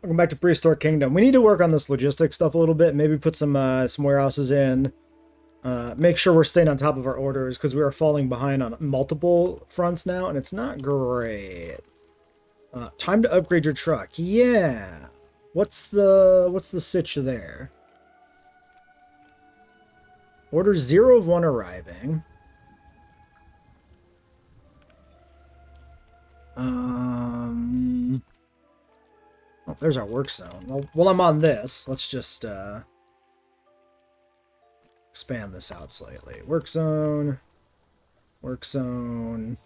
Welcome back to Prehistoric Kingdom. We need to work on this logistics stuff a little bit. Maybe put some warehouses in. Make sure we're staying on top of our orders because we are falling behind on multiple fronts now, and it's not great. Time to upgrade your truck. Yeah. What's the sitch there? Order 0 of 1 arriving. Oh, there's our work zone. Well, while I'm on this, let's just expand this out slightly. Work zone. Work zone.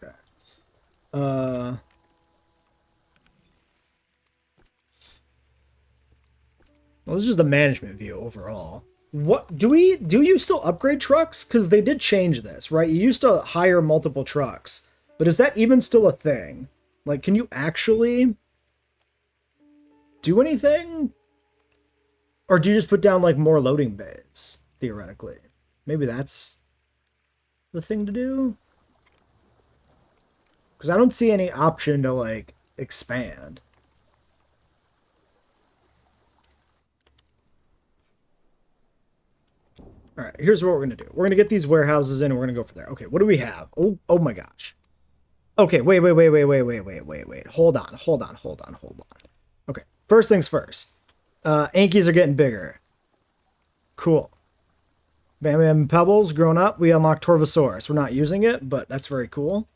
Okay. Well, this is just the management view overall. What do you still upgrade trucks? Because they did change this, right? You used to hire multiple trucks, but is that even still a thing? Like, can you actually do anything? Or do you just put down like more loading bays, theoretically? Maybe that's the thing to do? Because I don't see any option to like expand. All right, here's what we're gonna do. We're gonna get these warehouses in, and we're gonna go for there. Okay, what do we have? Oh my gosh. Okay, wait. Hold on. Okay, first things first. Ankies are getting bigger. Cool. Bam Bam Pebbles grown up. We unlocked Torvosaurus. We're not using it, but that's very cool.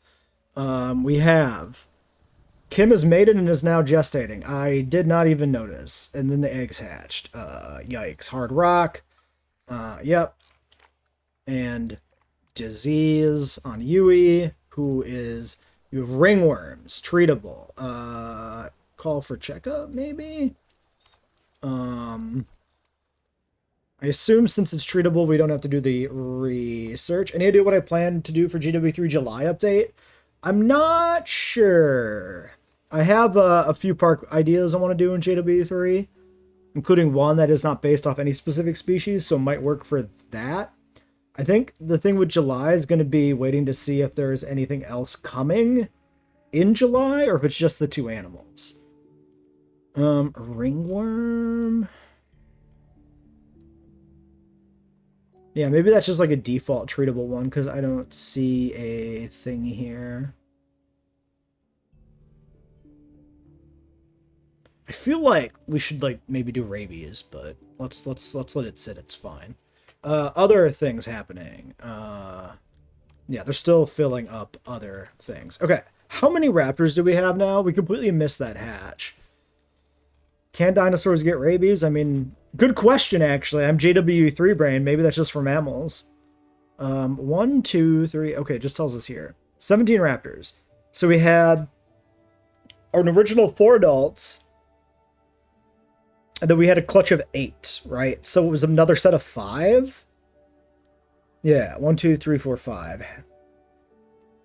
We have Kim is mated and is now gestating. I did not even notice. And then the eggs hatched. Yikes. Hard rock. Yep. And disease on Yui, who is... You have ringworms. Treatable. Call for checkup, maybe? I assume since it's treatable, we don't have to do the research. Any idea what I plan to do for GW3 July update? I'm not sure. I have a few park ideas I want to do in JW3, including one that is not based off any specific species, so might work for that. I think the thing with July is going to be waiting to see if there's anything else coming in July, or if it's just the 2 animals. Ringworm... Yeah, maybe that's just like a default treatable one, because I don't see a thing here. I feel like we should like maybe do rabies, but let's let it sit. It's fine. Other things happening. Yeah, they're still filling up other things. Okay, how many raptors do we have now? We completely missed that hatch. Can dinosaurs get rabies? I mean, good question, actually. I'm JW3 brain. Maybe that's just for mammals. 1, 2, 3. Okay, it just tells us here. 17 raptors. So we had an original 4 adults. And then we had a clutch of 8, right? So it was another set of 5? Yeah, 1, 2, 3, 4, 5.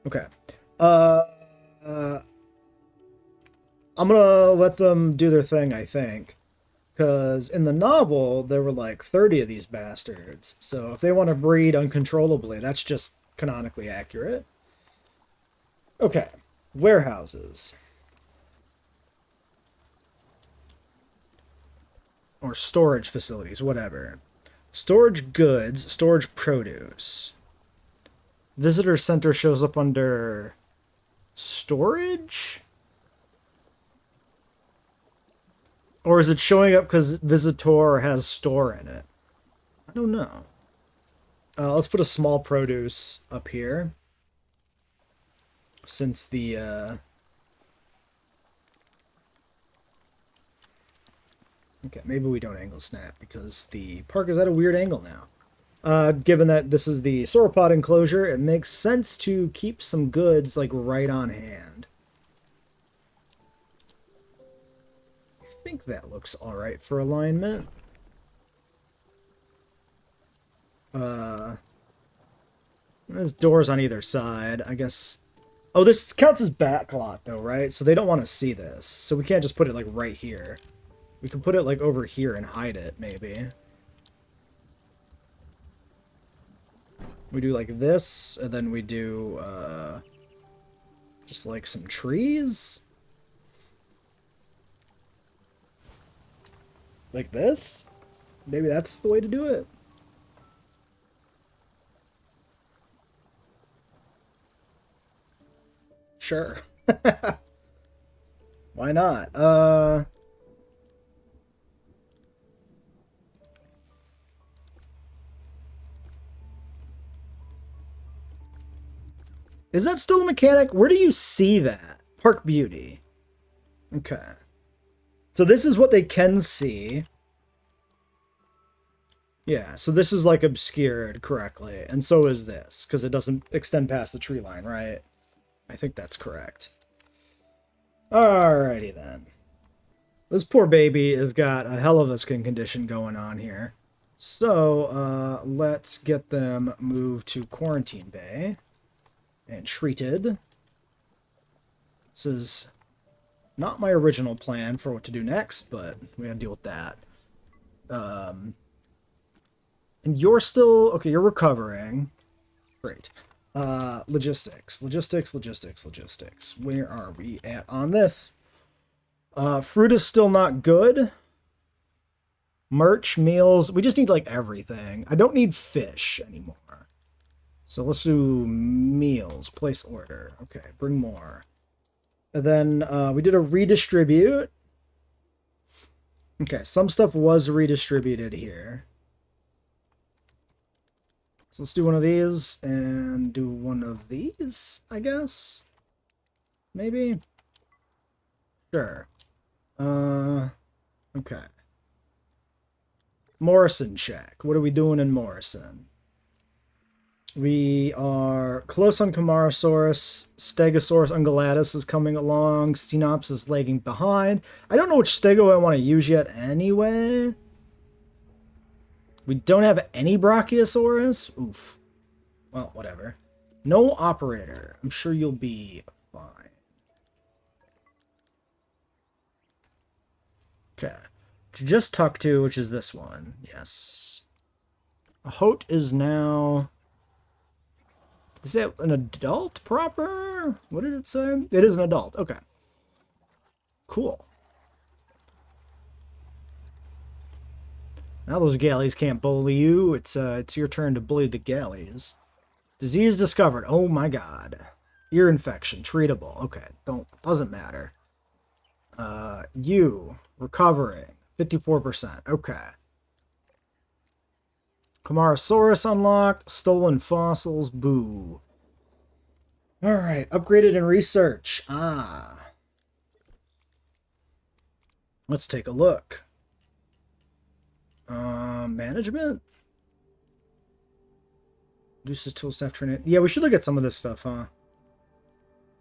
Okay. I'm gonna let them do their thing, I think. Because in the novel, there were like 30 of these bastards. So if they want to breed uncontrollably, that's just canonically accurate. Okay. Warehouses. Or storage facilities, whatever. Storage goods, storage produce. Visitor center shows up under storage? Or is it showing up because visitor has store in it? I don't know. Let's put a small produce up here. Since the... Okay, maybe we don't angle snap because the park is at a weird angle now. Given that this is the sauropod enclosure, it makes sense to keep some goods like right on hand. I think that looks alright for alignment. There's doors on either side, I guess. Oh, this counts as backlot though, right? So they don't want to see this. So we can't just put it like right here. We can put it like over here and hide it, maybe. We do like this, and then we do just like some trees. Like this? Maybe that's the way to do it. Sure. Why not? Is that still a mechanic? Where do you see that? Park Beauty. Okay. So this is what they can see. Yeah, so this is like obscured correctly. And so is this, because it doesn't extend past the tree line, right? I think that's correct. Alrighty then. This poor baby has got a hell of a skin condition going on here. So, let's get them moved to Quarantine Bay and treated. This is not my original plan for what to do next, but we gotta deal with that. And you're still... Okay, you're recovering. Great. Logistics. Where are we at on this? Fruit is still not good. Merch, meals. We just need, like, everything. I don't need fish anymore. So let's do meals. Place order. Okay, bring more. And then we did a redistribute. Okay, some stuff was redistributed here. So let's do one of these and do one of these, I guess. Maybe? Sure. Okay. Morrison check. What are we doing in Morrison? We are close on Camarasaurus. Stegosaurus ungulatus is coming along. Cenops is lagging behind. I don't know which stego I want to use yet anyway. We don't have any Brachiosaurus. Oof. Well, whatever. No operator. I'm sure you'll be fine. Okay. Just talk to, which is this one. Yes. Hote is now... Is it an adult proper? What did it say? It is an adult. Okay. Cool. Now those galleys can't bully you. It's your turn to bully the galleys. Disease discovered. Oh my god. Ear infection. Treatable. Okay. Doesn't matter. You. Recovering. 54%. Okay. Camarasaurus unlocked. Stolen fossils. Boo. Alright. Upgraded in research. Ah. Let's take a look. Management? Reduces tool staff training. Yeah, we should look at some of this stuff, huh?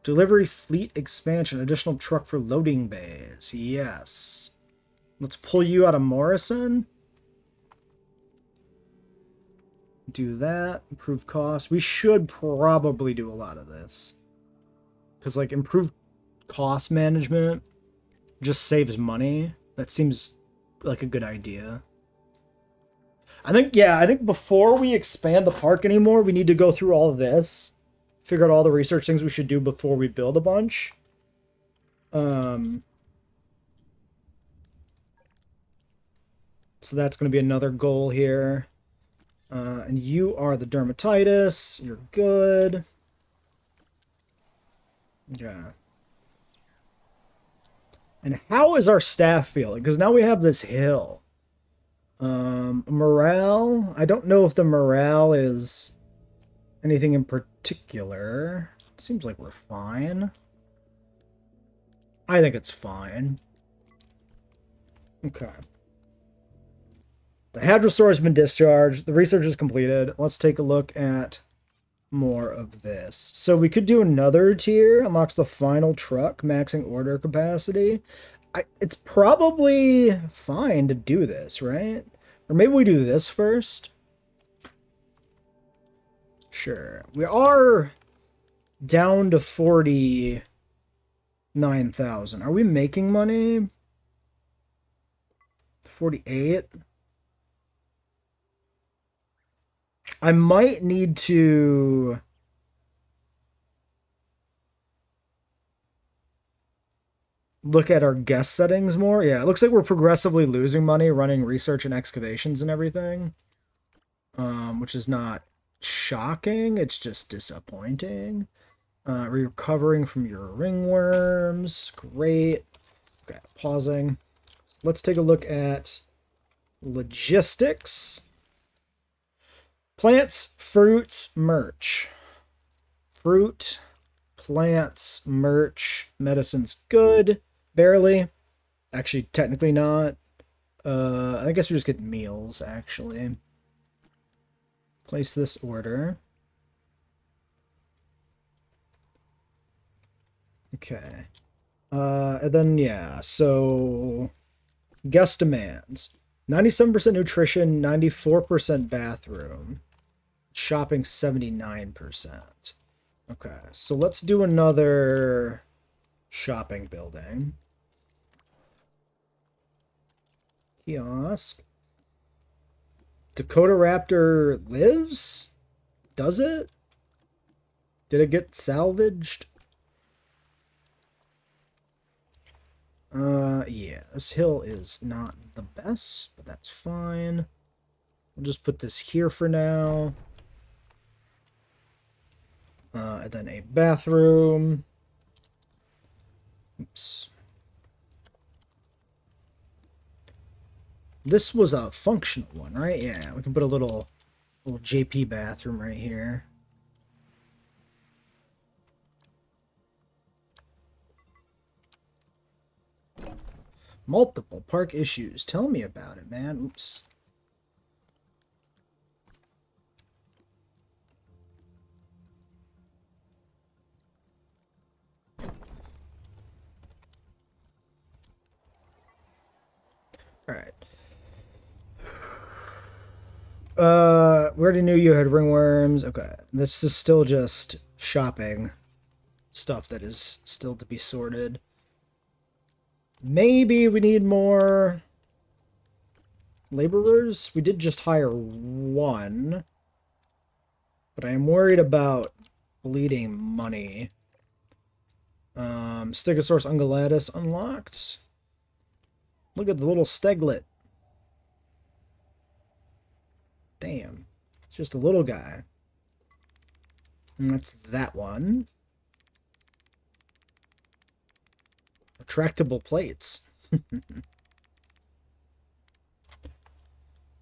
Delivery fleet expansion. Additional truck for loading bays. Yes. Let's pull you out of Morrison. Do that. Improve cost. We should probably do a lot of this. Because, like, improved cost management just saves money. That seems like a good idea. I think before we expand the park anymore, we need to go through all of this. Figure out all the research things we should do before we build a bunch. So that's going to be another goal here. And you are the dermatitis. You're good. Yeah. And how is our staff feeling? Because now we have this hill. Morale. I don't know if the morale is anything in particular. It seems like we're fine. I think it's fine. Okay. The Hadrosaur has been discharged. The research is completed. Let's take a look at more of this. So we could do another tier. Unlocks the final truck, maxing order capacity. It's probably fine to do this, right? Or maybe we do this first. Sure. We are down to 49,000. Are we making money? 48? I might need to... look at our guest settings more. Yeah, it looks like we're progressively losing money running research and excavations and everything. Which is not shocking. It's just disappointing. Recovering from your ringworms. Great. Okay, pausing. Let's take a look at logistics. Plants, fruits, merch. Fruit, plants, merch, medicine's good. Barely. Actually, technically not. I guess we just get meals, actually. Place this order. Okay. And then, yeah, so guest demands. 97% nutrition, 94% bathroom. Shopping, 79%. Okay, so let's do another shopping building. Kiosk. Dakota Raptor lives? Does it? Did it get salvaged? Yeah, this hill is not the best, but that's fine. We'll just put this here for now. And then a bathroom. Oops. This was a functional one, right? Yeah, we can put a little JP bathroom right here. Multiple park issues. Tell me about it, man. Oops. Alright. We already knew you had ringworms. Okay. This is still just shopping stuff that is still to be sorted. Maybe we need more laborers. We did just hire one. But I am worried about bleeding money. Stegosaurus ungulatus unlocked. Look at the little steglet. Damn. It's just a little guy. And that's that one. Retractable plates.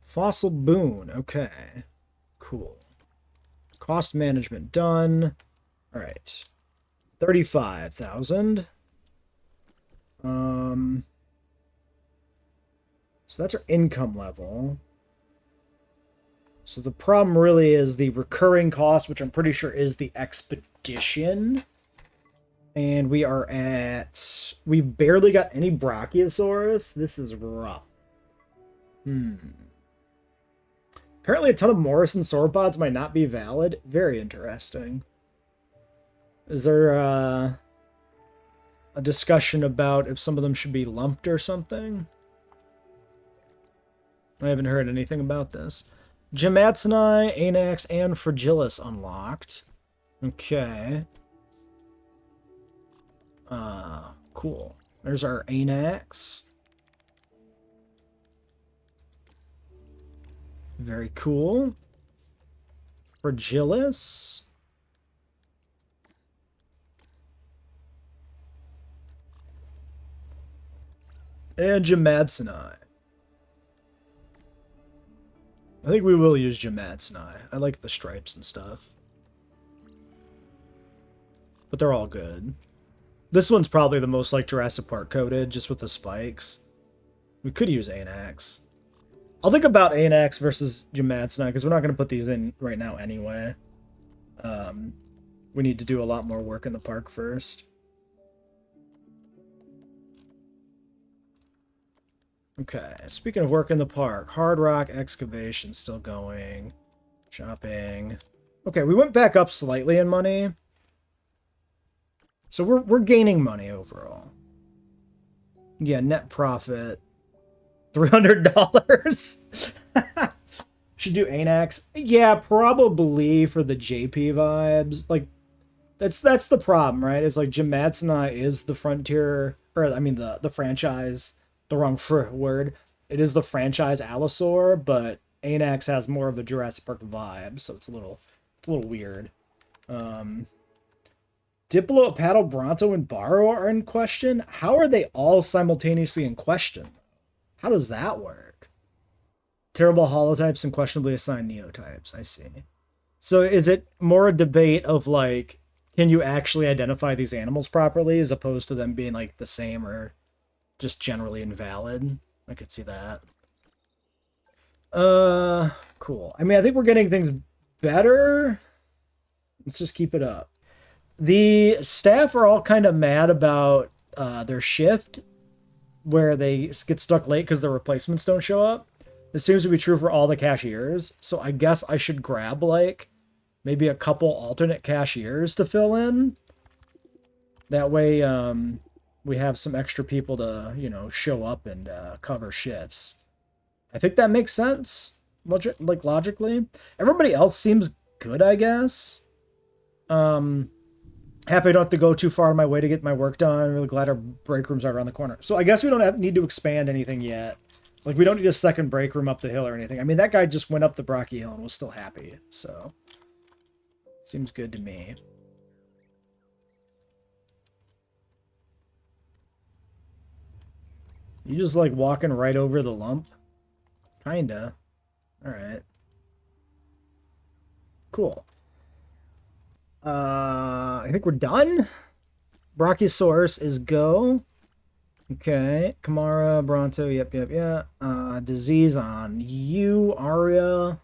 Fossil boon. Okay. Cool. Cost management done. Alright. 35,000. So that's our income level. So the problem really is the recurring cost, which I'm pretty sure is the expedition. And we are at... We've barely got any Brachiosaurus. This is rough. Apparently a ton of Morrison sauropods might not be valid. Very interesting. Is there a discussion about if some of them should be lumped or something? I haven't heard anything about this. Gematsini, Anax, and Fragilis unlocked. Okay. Cool. There's our Anax. Very cool. Fragilis. And Gematsini. I think we will use Gematsini. I like the stripes and stuff. But they're all good. This one's probably the most like Jurassic Park coded, just with the spikes. We could use Anax. I'll think about Anax versus Gematsini, because we're not going to put these in right now anyway. We need to do a lot more work in the park first. Okay, speaking of work in the park, Hard Rock excavation still going. Shopping. Okay, we went back up slightly in money. So we're gaining money overall. Yeah, net profit. $300. Should do Anax. Yeah, probably for the JP vibes. Like, that's the problem, right? It's like Gematsini is the frontier or I mean the franchise, the wrong word. It is the franchise Allosaur, but Anax has more of the Jurassic Park vibe, so it's a little weird. Um, Diplo, Paddle, Bronto, and Barrow are in question. How are they all simultaneously in question? How does that work? Terrible holotypes and questionably assigned neotypes. I see. So is it more a debate of like, can you actually identify these animals properly as opposed to them being like the same or just generally invalid? I could see that. Cool. I mean, I think we're getting things better. Let's just keep it up. The staff are all kind of mad about their shift where they get stuck late because their replacements don't show up. This seems to be true for all the cashiers. So I guess I should grab like maybe a couple alternate cashiers to fill in. That way we have some extra people to, you know, show up and cover shifts. I think that makes sense, logically. Everybody else seems good, I guess. Happy I don't have to go too far on my way to get my work done. I'm really glad our break rooms are around the corner. So I guess we don't need to expand anything yet. Like, we don't need a second break room up the hill or anything. I mean, that guy just went up the Brachiosaur hill and was still happy. So, seems good to me. You just, like, walking right over the lump? Kinda. Alright. Cool. I think we're done. Brachiosaurus is go. Okay. Kamara, Bronto, yep. Disease on you, Aria.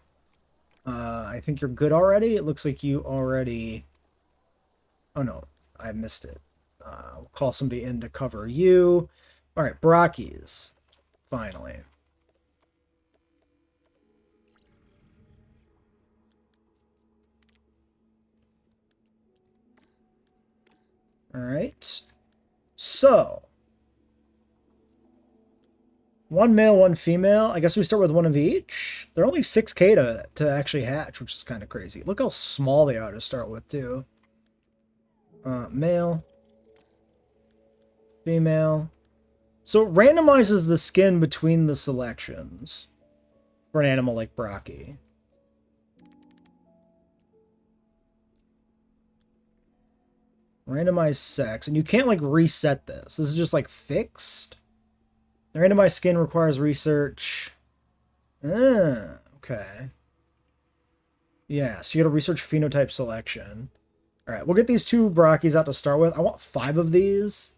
I think you're good already. It looks like you already... Oh, no. I missed it. We'll call somebody in to cover you. Alright, Brachis. Finally. Alright. So. One male, one female. I guess we start with one of each. They're only 6k to actually hatch, which is kind of crazy. Look how small they are to start with, too. Male. Female. So it randomizes the skin between the selections for an animal like Brachie. Randomized sex. And you can't, like, reset this. This is just, like, fixed. The randomized skin requires research. Okay. Yeah, so you gotta research phenotype selection. Alright, we'll get these 2 Brachis out to start with. I want 5 of these.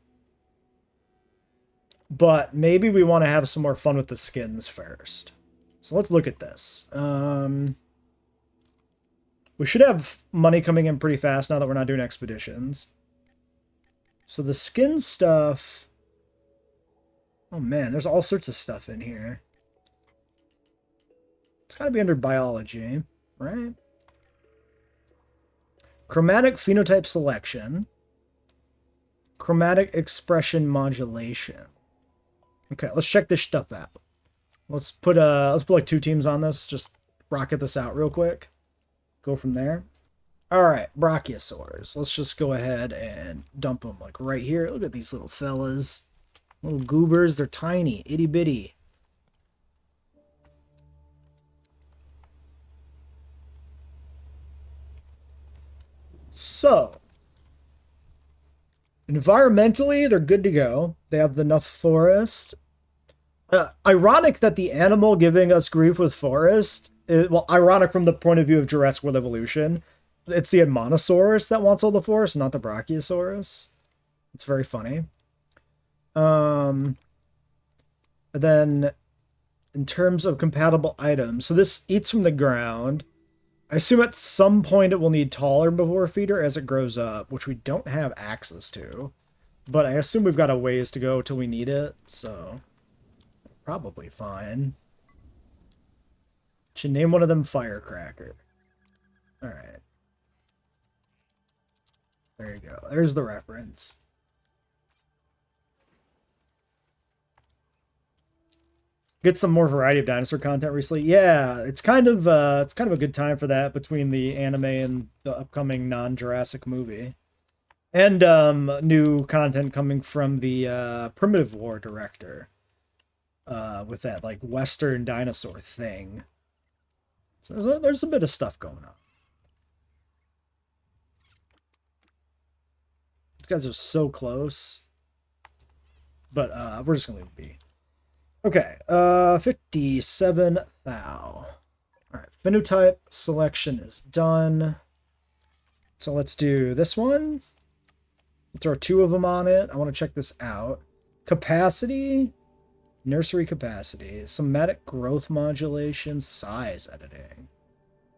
But maybe we want to have some more fun with the skins first. So let's look at this. We should have money coming in pretty fast now that we're not doing expeditions. So the skin stuff... Oh man, there's all sorts of stuff in here. It's got to be under biology, right? Chromatic phenotype selection. Chromatic expression modulation. Okay, let's check this stuff out. Let's put like 2 teams on this. Just rocket this out real quick. Go from there. Alright, Brachiosaurs. Let's just go ahead and dump them like right here. Look at these little fellas. Little goobers. They're tiny. Itty bitty. So, environmentally, they're good to go. They have enough forest. Ironic that the animal giving us grief with forest... well, ironic from the point of view of Jurassic World Evolution. It's the Admonosaurus that wants all the forest, not the Brachiosaurus. It's very funny. Then, in terms of compatible items... So this eats from the ground. I assume at some point it will need taller before feeder as it grows up, which we don't have access to. But I assume we've got a ways to go till we need it, so probably fine. Should name one of them Firecracker. Alright. There you go. There's the reference. Get some more variety of dinosaur content recently. Yeah, it's kind of a good time for that between the anime and the upcoming non-Jurassic movie. And new content coming from the Primitive War director with that like Western dinosaur thing. So there's a bit of stuff going on. These guys are so close. But we're just gonna leave it be. Okay, 57 thou. Alright, phenotype selection is done. So let's do this one. Throw 2 of them on it. I want to check this out. Capacity, nursery capacity, somatic growth modulation, size editing.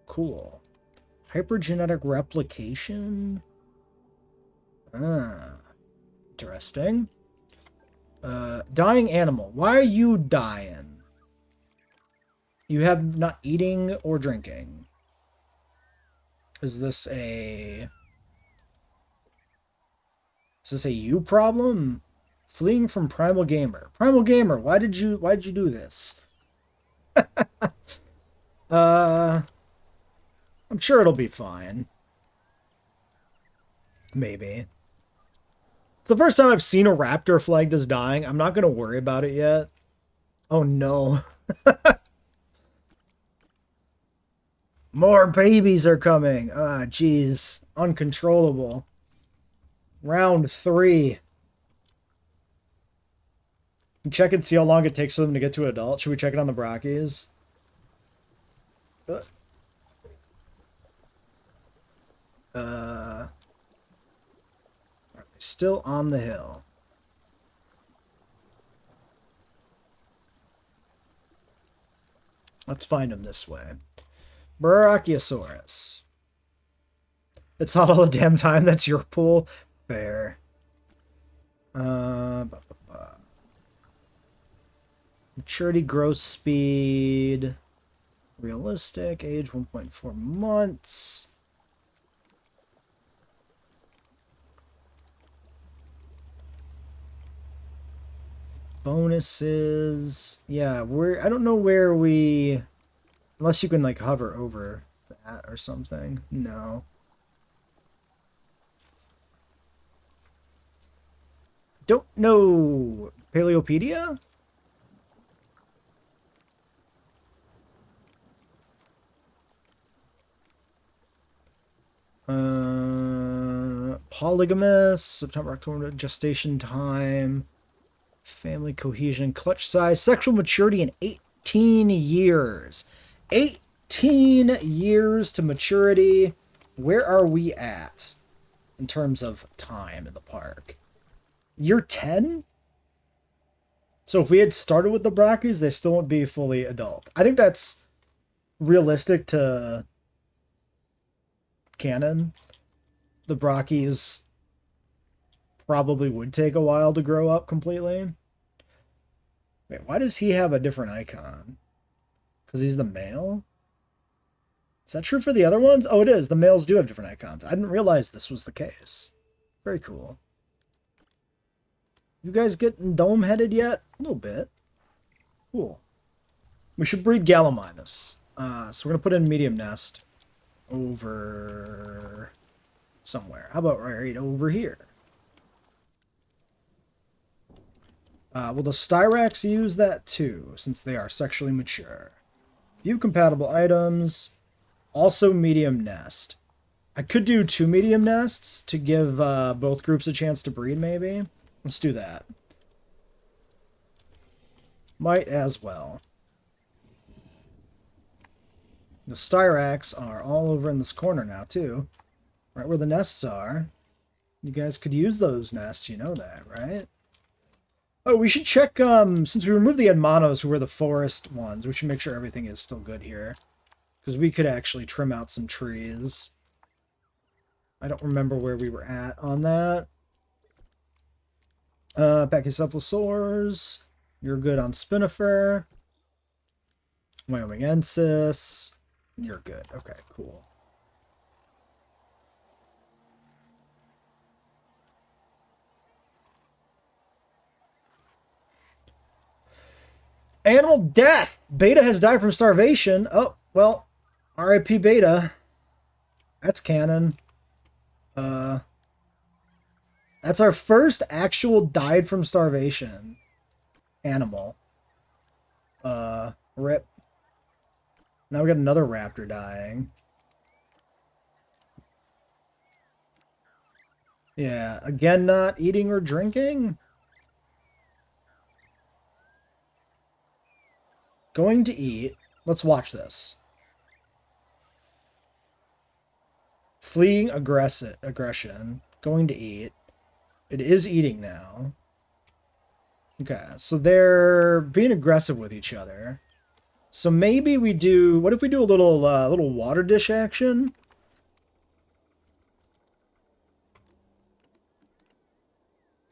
Cool. Hypergenetic replication. Interesting. Dying animal. Why are you dying? You have not eating or drinking. Is this a you problem? Fleeing from Primal Gamer. Primal Gamer, why did you do this? I'm sure it'll be fine. Maybe. It's the first time I've seen a raptor flagged as dying. I'm not going to worry about it yet. Oh no. More babies are coming. Ah, jeez. Uncontrollable. Round 3. Check and see how long it takes for them to get to adult. Should we check it on the Brachis? Still on the hill. Let's find them this way. Brachiosaurus. It's not all the damn time. That's your pool. Fair. Maturity, growth speed. Realistic. Age 1.4 months. Bonuses. Yeah, I don't know where we... Unless you can, like, hover over that or something. No. Don't know. Paleopedia? Polygamous. September, October, gestation time. Family cohesion, clutch size, sexual maturity in 18 years. 18 years to maturity. Where are we at in terms of time in the park? Year 10? So if we had started with the Brachis, they still wouldn't be fully adult. I think that's realistic to canon. The Brachis probably would take a while to grow up completely. Wait, why does he have a different icon? Because he's the male? Is that true for the other ones? Oh, it is. The males do have different icons. I didn't realize this was the case. Very cool. You guys getting dome-headed yet? A little bit. Cool. We should breed Gallimimus. So we're going to put in medium nest over somewhere. How about right over here? Will the Styrax use that too, since they are sexually mature? View compatible items. Also medium nest. I could do 2 medium nests to give both groups a chance to breed, maybe. Let's do that. Might as well. The Styrax are all over in this corner now, too. Right where the nests are. You guys could use those nests, you know that, right? Oh, we should check, since we removed the Edmanos, who were the forest ones, we should make sure everything is still good here. Because we could actually trim out some trees. I don't remember where we were at on that. Pachycephalosaurs. You're good on Spinifer. Wyomingensis. You're good. Okay, cool. Animal death! Beta has died from starvation. Oh, well, RIP Beta. That's canon. That's our first actual died from starvation animal. Rip. Now we got another raptor dying. Yeah, again, not eating or drinking. Going to eat. Let's watch this. Fleeing aggression. Going to eat. It is eating now. Okay, so they're being aggressive with each other. So maybe we do... What if we do a little water dish action?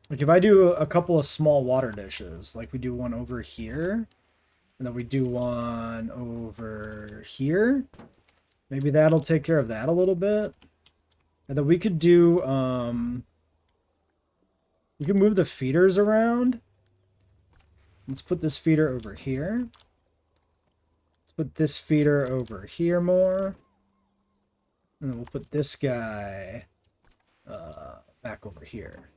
Like if I do a couple of small water dishes, like we do one over here, and then we do one over here. Maybe that'll take care of that a little bit. And then we could do, we can move the feeders around. Let's put this feeder over here. Let's put this feeder over here more. And then we'll put this guy back over here.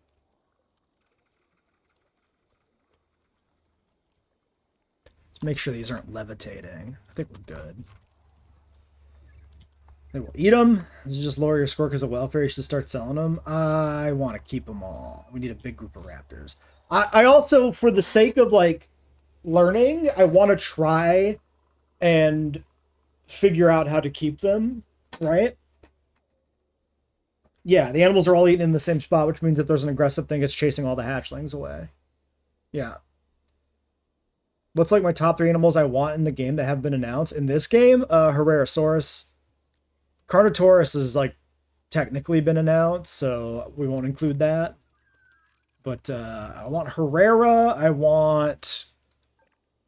Let's make sure these aren't levitating. I think we're good. They will eat them. This is just lower your score because of welfare. You should start selling them. I want to keep them all. We need a big group of raptors. I also, for the sake of like learning, I want to try and figure out how to keep them, right? Yeah, the animals are all eating in the same spot, which means if there's an aggressive thing, it's chasing all the hatchlings away. Yeah. What's like my top 3 animals I want in the game that have been announced? In this game, Herrerasaurus. Carnotaurus has like technically been announced, so we won't include that. But I want Herrera. I want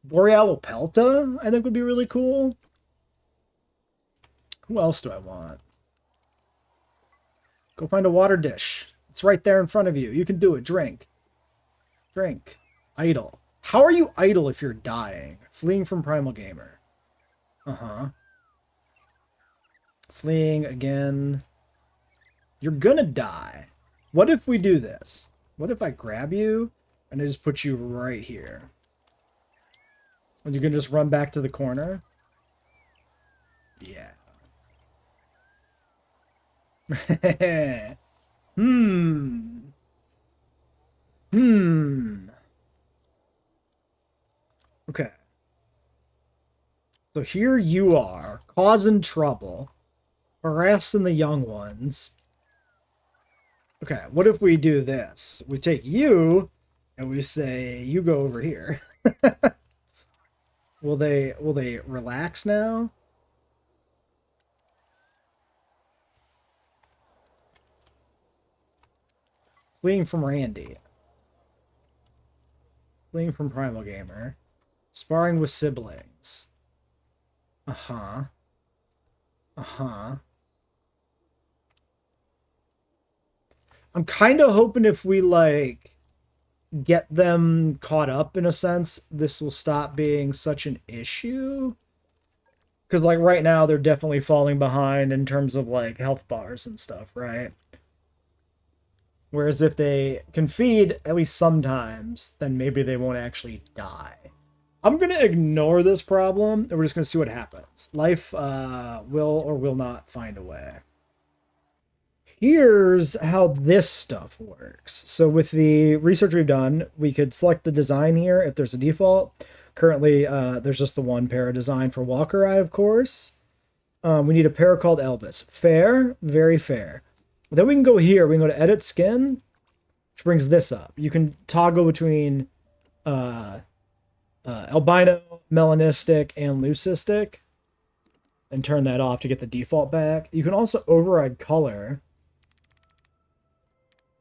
Borealopelta, I think would be really cool. Who else do I want? Go find a water dish. It's right there in front of you. You can do it. Drink. Drink. Idle. How are you idle if you're dying? Fleeing from Primal Gamer. Uh-huh. Fleeing again. You're gonna die. What if we do this? What if I grab you and I just put you right here? And you can just run back to the corner? Yeah. Okay. So here you are, causing trouble, harassing the young ones. Okay, what if we do this? We take you, and we say, you go over here. Will they relax now? Fleeing from Randy. Fleeing from Primal Gamer. Sparring with siblings. Uh-huh. Uh-huh. I'm kind of hoping if we, like, get them caught up, in a sense, this will stop being such an issue. Because, like, right now, they're definitely falling behind in terms of, like, health bars and stuff, right? Whereas if they can feed, at least sometimes, then maybe they won't actually die. I'm going to ignore this problem, and we're just going to see what happens. Life will or will not find a way. Here's how this stuff works. So with the research we've done, we could select the design here if there's a default. Currently, there's just the one para design for Walker Eye, of course. We need a para called Elvis. Fair, very fair. Then we can go here. We can go to Edit Skin, which brings this up. You can toggle between albino, melanistic, and leucistic, and turn that off to get the default back. You can also override color.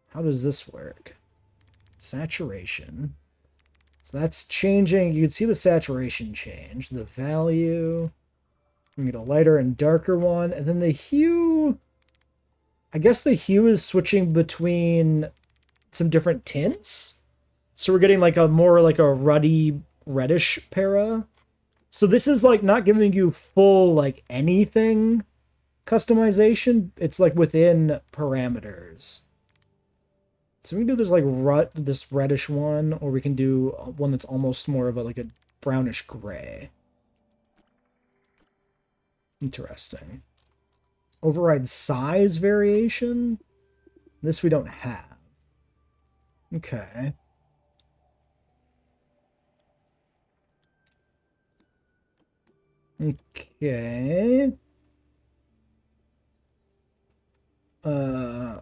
How does this work? Saturation. So that's changing. You can see the saturation change. The value. We get a lighter and darker one. And then the hue. I guess the hue is switching between some different tints. So we're getting like a more like a ruddy reddish para. So this is like not giving you full like anything customization. It's like within parameters. So we can do this like this reddish one, or we can do one that's almost more of a like a brownish gray. Interesting. Override size variation. This we don't have. Okay. Okay.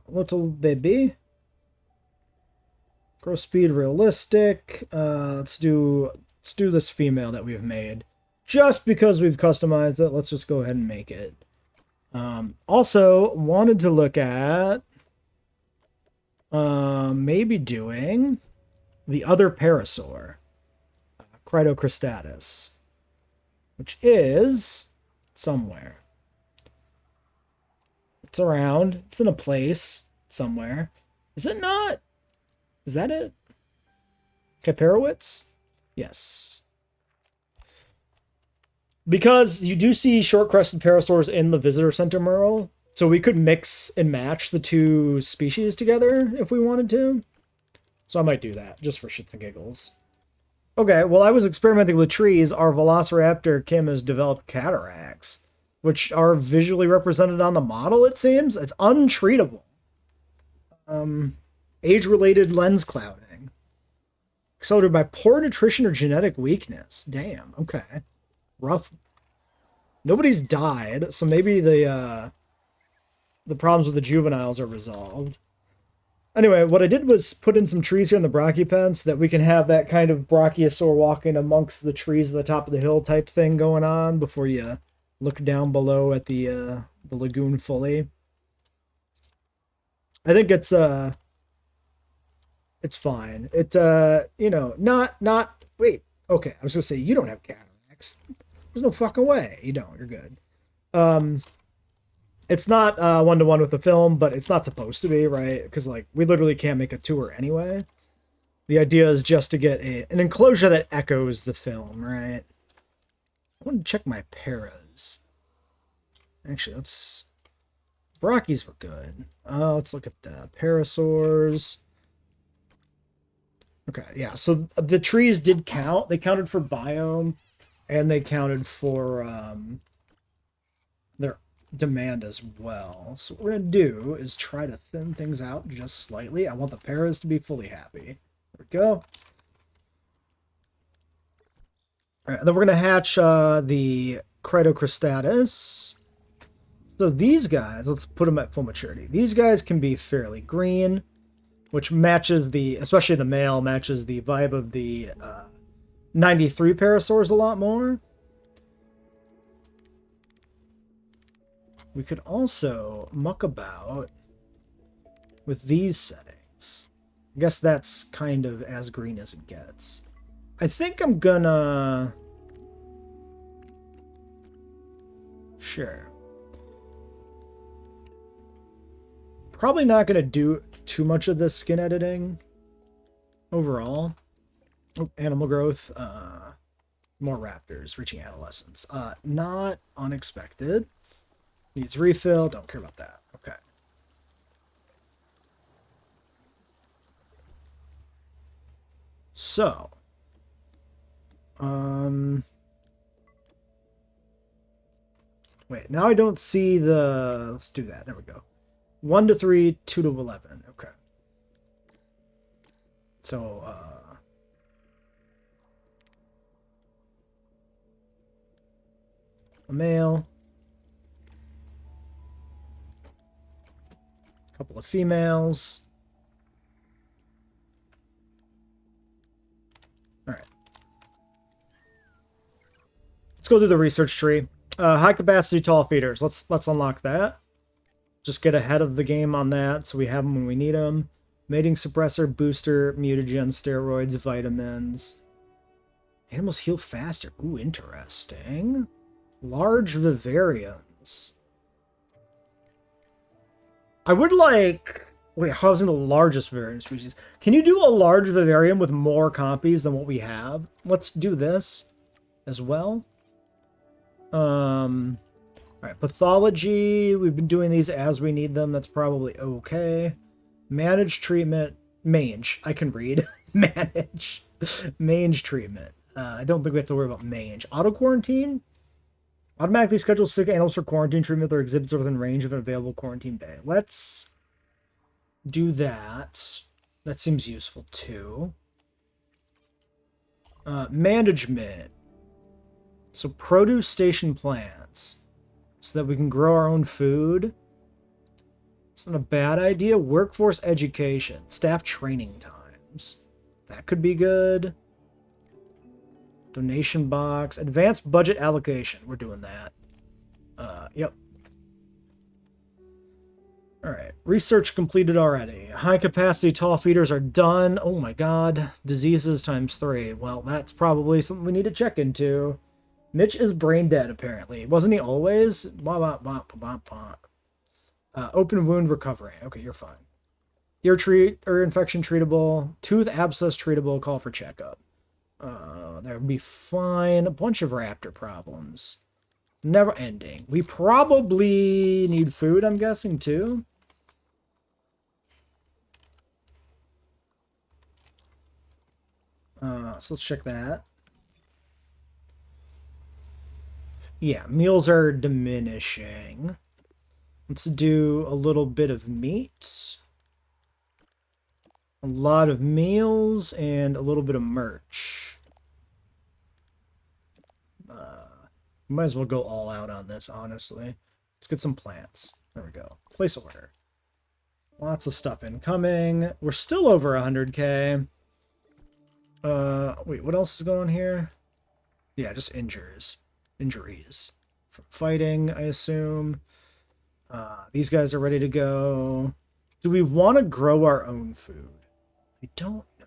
Little baby. Growth speed realistic. Let's do this female that we've made. Just because we've customized it, let's just go ahead and make it. Also, wanted to look at maybe doing the other parasaur, Cridocristatus, which is somewhere. It's around. It's in a place somewhere. Is it not? Is that it? Caparowitz? Yes. Because you do see short-crested parasaurs in the visitor center mural, so we could mix and match the two species together if we wanted to. So I might do that, just for shits and giggles. Okay, while I was experimenting with trees, our Velociraptor Kim has developed cataracts, which are visually represented on the model, it seems. It's untreatable. Age-related lens clouding. Accelerated by poor nutrition or genetic weakness. Damn, okay. Rough. Nobody's died, so maybe the problems with the juveniles are resolved. Anyway, what I did was put in some trees here in the Brachiopen so that we can have that kind of Brachiosaur walking amongst the trees at the top of the hill type thing going on before you look down below at the lagoon fully. I think it's fine. It you know, not wait. Okay, I was gonna say you don't have cataracts. There's no fucking way. You don't. You're good. It's not one-to-one with the film, but it's not supposed to be, right? Because, like, we literally can't make a tour anyway. The idea is just to get an enclosure that echoes the film, right? I want to check my paras. Actually, let's... Brachis were good. Let's look at the parasaurs. Okay, yeah, so the trees did count. They counted for biome, and they counted for their demand as well. So what we're going to do is try to thin things out just slightly. I want the paras to be fully happy. There we go. All right, then we're going to hatch the Cridocristatus. So these guys, let's put them at full maturity. These guys can be fairly green, which matches the, especially the male, matches the vibe of the 93 parasaurs a lot more. We could also muck about with these settings. I guess that's kind of as green as it gets. I think I'm gonna... Sure. Probably not gonna do too much of this skin editing overall. Oh, animal growth. More raptors reaching adolescence. Not unexpected. Needs refill. Don't care about that. Okay. So. Wait, now I don't see the... Let's do that. There we go. 1 to 3, 2 to 11. Okay. So, a male. Couple of females. All right. Let's go through the research tree. High capacity tall feeders. Let's unlock that. Just get ahead of the game on that so we have them when we need them. Mating suppressor, booster, mutagen, steroids, vitamins. Animals heal faster. Ooh, interesting. Large vivariums. I would like... Wait, how's in the largest vivarium species? Can you do a large vivarium with more copies than what we have? Let's do this as well. Alright, pathology. We've been doing these as we need them. That's probably okay. Managed treatment. mange. I can read. Manage. Mange treatment. I don't think we have to worry about mange. Auto quarantine. Automatically schedule sick animals for quarantine treatment. Their exhibits are within range of an available quarantine bay. Let's do that. That seems useful too. Management. So produce station plans. So that we can grow our own food. It's not a bad idea. Workforce education. Staff training times. That could be good. Donation box. Advanced budget allocation. We're doing that. Yep. Alright. Research completed already. High capacity tall feeders are done. Oh my god. Diseases ×3. Well, that's probably something we need to check into. Mitch is brain dead, apparently. Wasn't he always? Open wound recovery. Okay, you're fine. Ear infection treatable. Tooth abscess treatable. Call for checkup. That would be fine. A bunch of raptor problems. Never ending. We probably need food, I'm guessing, too. So let's check that. Yeah, meals are diminishing. Let's do a little bit of meat. A lot of meals and a little bit of merch. Might as well go all out on this, honestly. Let's get some plants. There we go. Place order. Lots of stuff incoming. We're still over 100k. Wait, what else is going on here? Yeah, just injuries. From fighting, I assume. These guys are ready to go. Do we want to grow our own food? I don't know.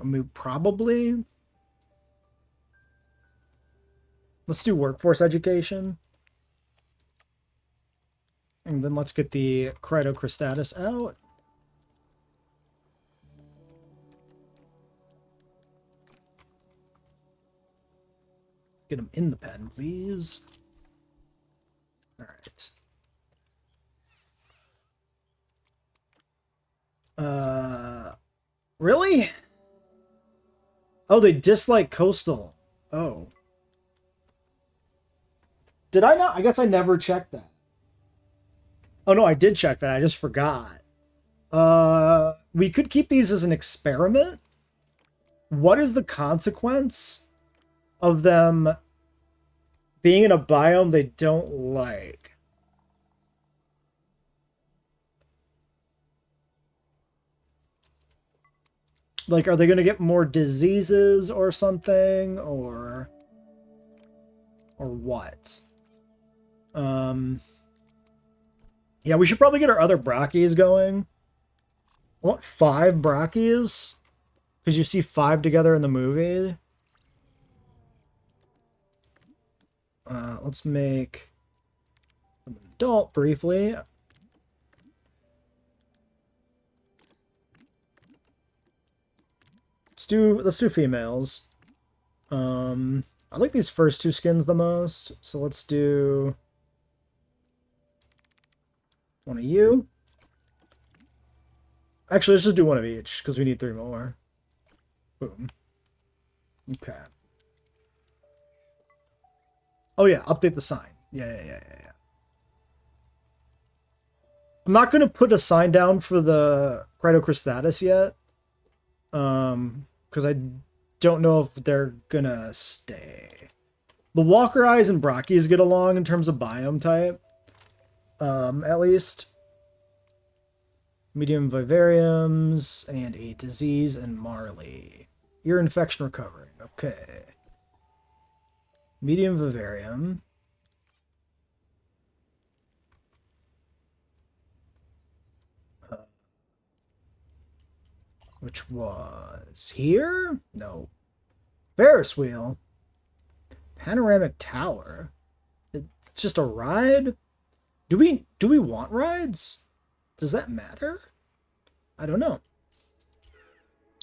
I mean, probably. Let's do workforce education. And then let's get the Cristatus out. Get him in the pen, please. All right. Really? Oh, they dislike coastal. Oh. Did I not? I guess I never checked that. Oh, no, I did check that. I just forgot. We could keep these as an experiment. What is the consequence of them being in a biome they don't like? Like, are they going to get more diseases or something? Or what? Yeah, we should probably get our other Brachies going. I want 5 Brachies. Because you see 5 together in the movie. Let's make an adult briefly. Let's do females. I like these first 2 skins the most, so let's do one of you. Actually, let's just do one of each, because we need 3 more. Boom. Okay. Oh yeah, update the sign. Yeah. I'm not going to put a sign down for the Cristatus yet. Because I don't know if they're gonna stay. The Walker Eyes and Brachies get along in terms of biome type. At least. Medium vivariums and a disease and Marley. Ear infection recovering. Okay. Medium vivarium. Which was here? No. Ferris wheel. Panoramic tower. It's just a ride? Do we want rides? Does that matter? I don't know.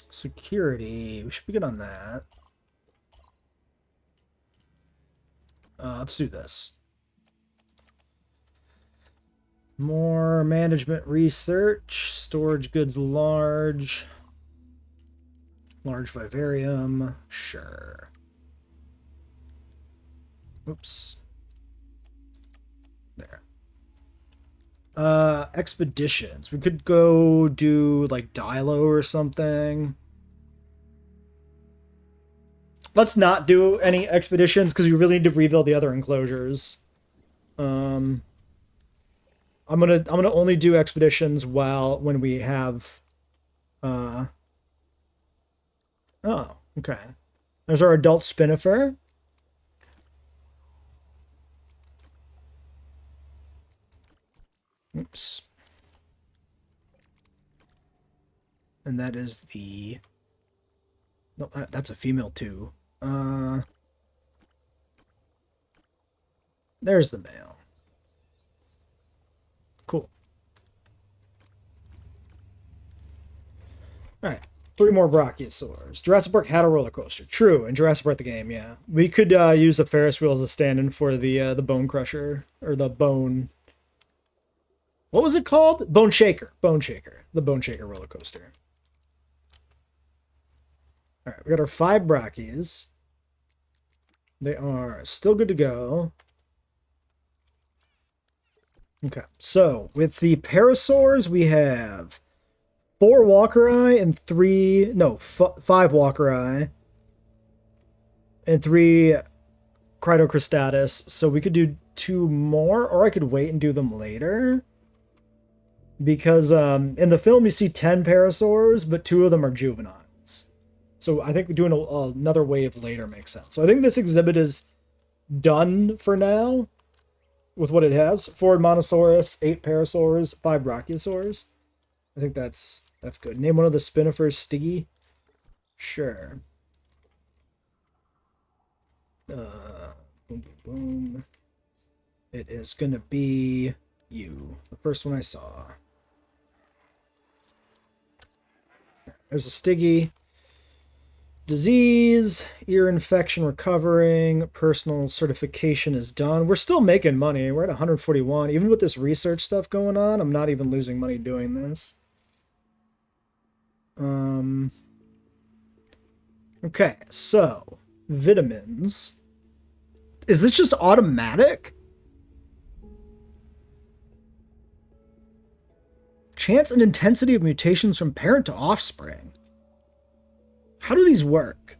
Security. We should be good on that. Let's do this. More management research. Storage goods large. Large vivarium. Sure. Oops. There. Expeditions. We could go do like Dilo or something. Let's not do any expeditions because we really need to rebuild the other enclosures. I'm gonna only do expeditions when we have oh, okay. There's our adult spinifer. Oops. And that is the no, that's a female too. There's the male. Cool. All right. 3 more Brachiosaurs. Jurassic Park had a roller coaster. True, in Jurassic Park the game, yeah. We could use the Ferris wheel as a stand-in for the Bone Crusher or the Bone. What was it called? Bone Shaker. Bone Shaker. The Bone Shaker roller coaster. All right, we got our 5 Brachies. They are still good to go. Okay, so with the Parasaurs, we have 4 Walkeri and 5 Walkeri and 3 Cridocristatus. So we could do 2 more, or I could wait and do them later. Because in the film you see 10 Parasaurs, but 2 of them are juveniles. So I think doing another wave later makes sense. So I think this exhibit is done for now with what it has. 4 Monosaurus, 8 Parasaurs, 5 Brachiosaurs. I think that's good. Name one of the spinifers Stiggy. Sure. Boom, boom, boom. It is gonna be you. The first one I saw. There's a Stiggy. Disease, ear infection recovering, personal certification is done. We're still making money. We're at 141. Even with this research stuff going on, I'm not even losing money doing this. Okay, so vitamins. Is this just automatic? Chance and intensity of mutations from parent to offspring. How do these work?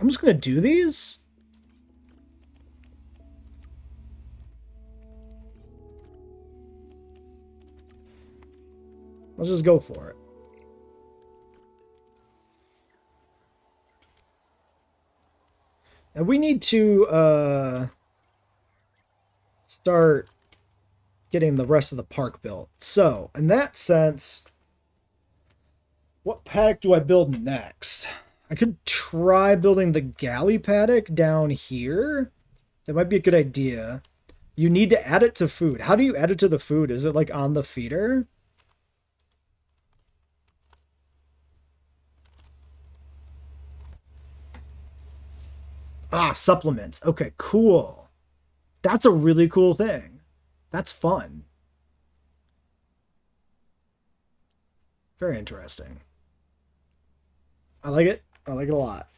I'm just gonna do these. Let's just go for it. And we need to start getting the rest of the park built. So, in that sense, what paddock do I build next? I could try building the galley paddock down here. That might be a good idea. You need to add it to food. How do you add it to the food? Is it like on the feeder? Ah, supplements. Okay, cool. That's a really cool thing. That's fun. Very interesting. I like it. I like it a lot.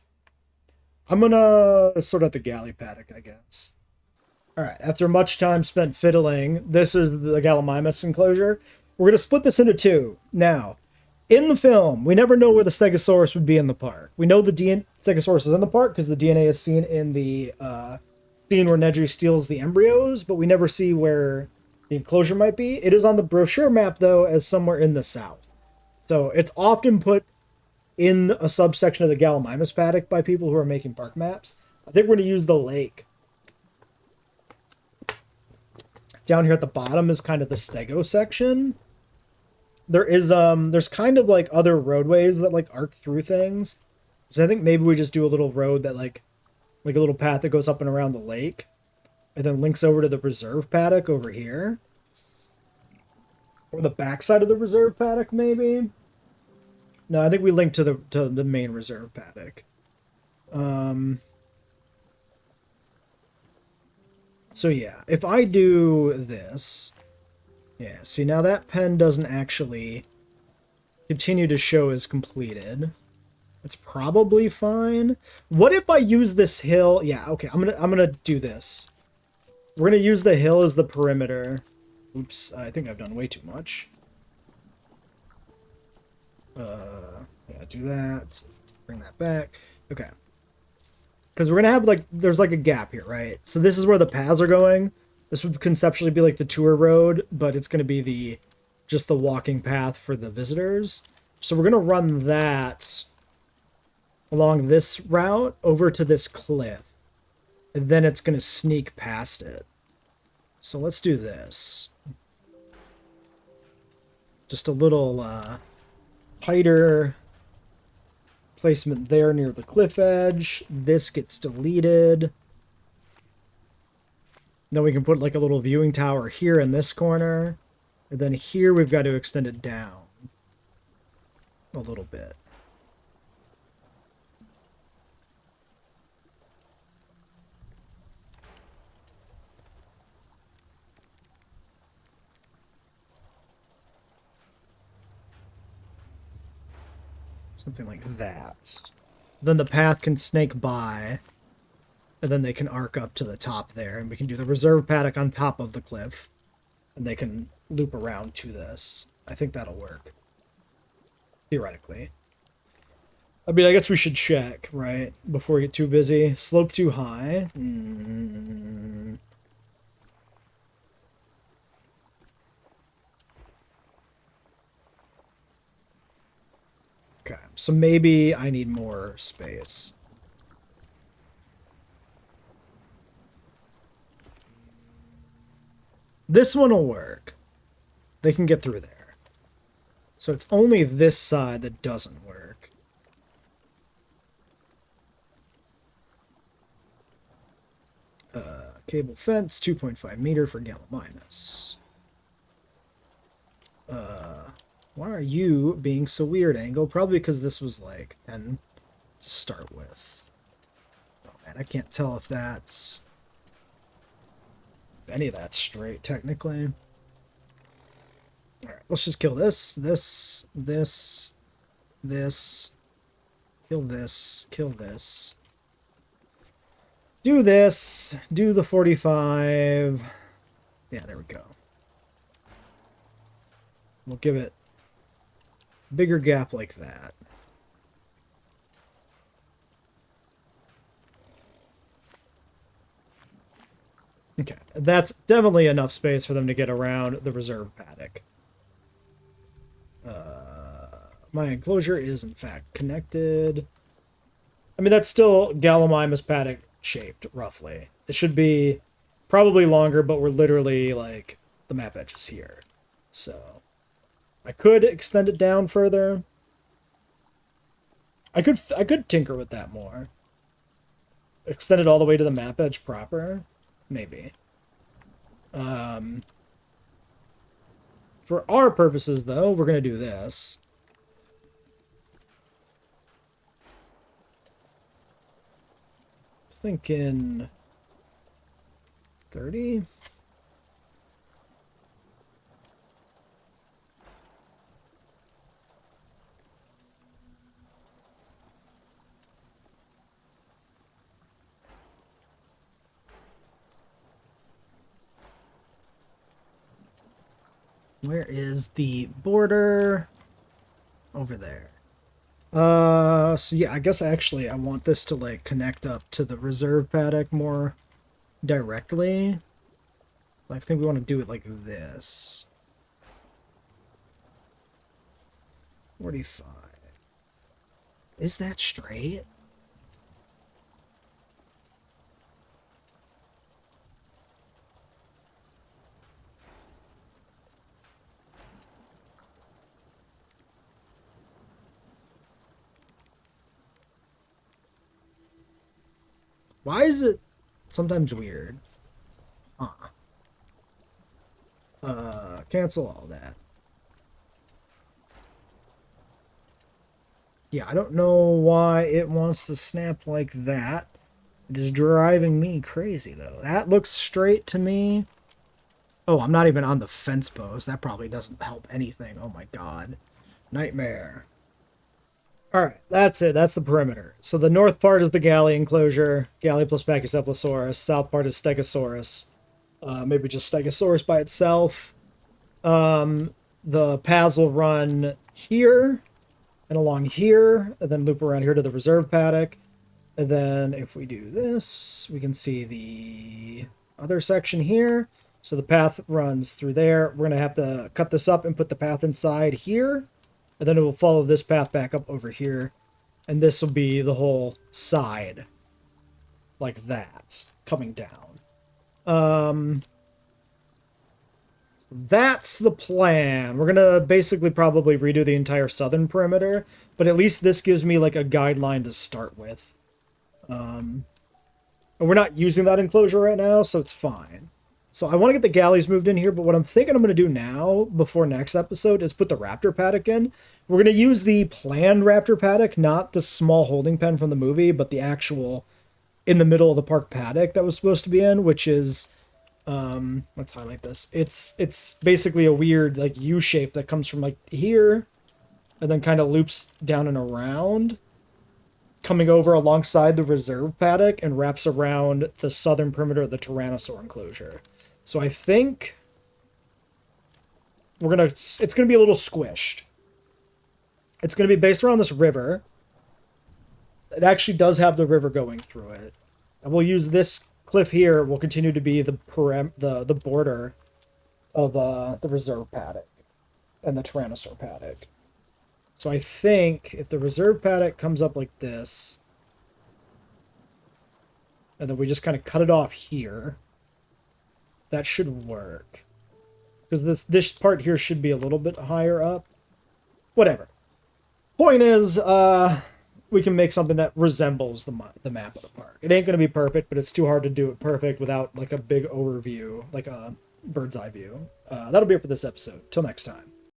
I'm gonna sort out the galley paddock, I guess. Alright, after much time spent fiddling, this is the Gallimimus enclosure. We're gonna split this into 2. Now, in the film, we never know where the Stegosaurus would be in the park. We know the Stegosaurus is in the park because the DNA is seen in the scene where Nedry steals the embryos, but we never see where the enclosure might be. It is on the brochure map, though, as somewhere in the south. So it's often put in a subsection of the Gallimimus paddock by people who are making park maps. I think we're going to use the lake. Down here at the bottom is kind of the Stego section. There's kind of like other roadways that like arc through things. So I think maybe we just do a little road that like a little path that goes up and around the lake and then links over to the reserve paddock over here. Or the backside of the reserve paddock, maybe. No, I think we link to the main reserve paddock. So yeah, if I do this, yeah, see now that pen doesn't actually continue to show as completed. It's probably fine. What if I use this hill? Yeah, okay, I'm gonna do this. We're gonna use the hill as the perimeter. Oops, I think I've done way too much. Yeah, do that. Bring that back. Okay. Because we're gonna have like there's like a gap here, right? So this is where the paths are going. This would conceptually be like the tour road, but it's gonna be the just the walking path for the visitors. So we're gonna run that along this route over to this cliff. And then it's gonna sneak past it. So let's do this. Just a little tighter placement there near the cliff edge. This gets deleted. Then we can put like a little viewing tower here in this corner. And then here we've got to extend it down a little bit. Something like that. Then the path can snake by, and then they can arc up to the top there, and we can do the reserve paddock on top of the cliff, and they can loop around to this. I think that'll work. Theoretically. I mean, I guess we should check, right? Before we get too busy. Slope too high. Okay, so maybe I need more space. This one will work. They can get through there. So it's only this side that doesn't work. Cable fence, 2.5 meter for Gallimimus. Why are you being so weird, Angle? Probably because this was like 10 to start with. Oh man, I can't tell if that's... if any of that's straight, technically. Alright, let's just kill this, this, this, this. Kill this, kill this. Do this, do the 45. Yeah, there we go. We'll give it a bigger gap like that. Okay, that's definitely enough space for them to get around the reserve paddock. My enclosure is, in fact, connected. I mean, that's still Gallimimus paddock shaped, roughly. It should be probably longer, but we're literally, like, the map edge is here. So, I could extend it down further. I could tinker with that more. Extend it all the way to the map edge proper. Maybe. For our purposes, though, we're going to do this. Thinking 30. Where is the border? Over there. So yeah, I guess actually I want this to like connect up to the reserve paddock more directly. I think we want to do it like this. 45. Is that straight? Why is it sometimes weird? Huh. Cancel all that. Yeah, I don't know why it wants to snap like that. It is driving me crazy, though. That looks straight to me. Oh, I'm not even on the fence post. That probably doesn't help anything. Oh my god. Nightmare. Alright, that's it. That's the perimeter. So the north part is the galley enclosure. Galley plus Brachiosaurus. South part is Stegosaurus. Maybe just Stegosaurus by itself. The paths will run here and along here, and then loop around here to the reserve paddock. And then if we do this, we can see the other section here. So the path runs through there. We're going to have to cut this up and put the path inside here. And then it will follow this path back up over here. And this will be the whole side. Like that. Coming down. That's the plan. We're going to basically probably redo the entire southern perimeter. But at least this gives me like a guideline to start with. And we're not using that enclosure right now, so it's fine. So I want to get the galleys moved in here, but what I'm thinking I'm going to do now, before next episode, is put the raptor paddock in. We're going to use the planned raptor paddock, not the small holding pen from the movie, but the actual in the middle of the park paddock that was supposed to be in, which is, let's highlight this. It's basically a weird like U shape that comes from like here, and then kind of loops down and around, coming over alongside the reserve paddock and wraps around the southern perimeter of the Tyrannosaur enclosure. So I think it's gonna be a little squished. It's gonna be based around this river. It actually does have the river going through it. And we'll use this cliff here will continue to be the border of the reserve paddock and the Tyrannosaur paddock. So I think if the reserve paddock comes up like this, and then we just kind of cut it off here, that should work. Because this part here should be a little bit higher up. Whatever. Point is, we can make something that resembles the map of the park. It ain't going to be perfect, but it's too hard to do it perfect without like a big overview, like a bird's eye view. That'll be it for this episode. Till next time.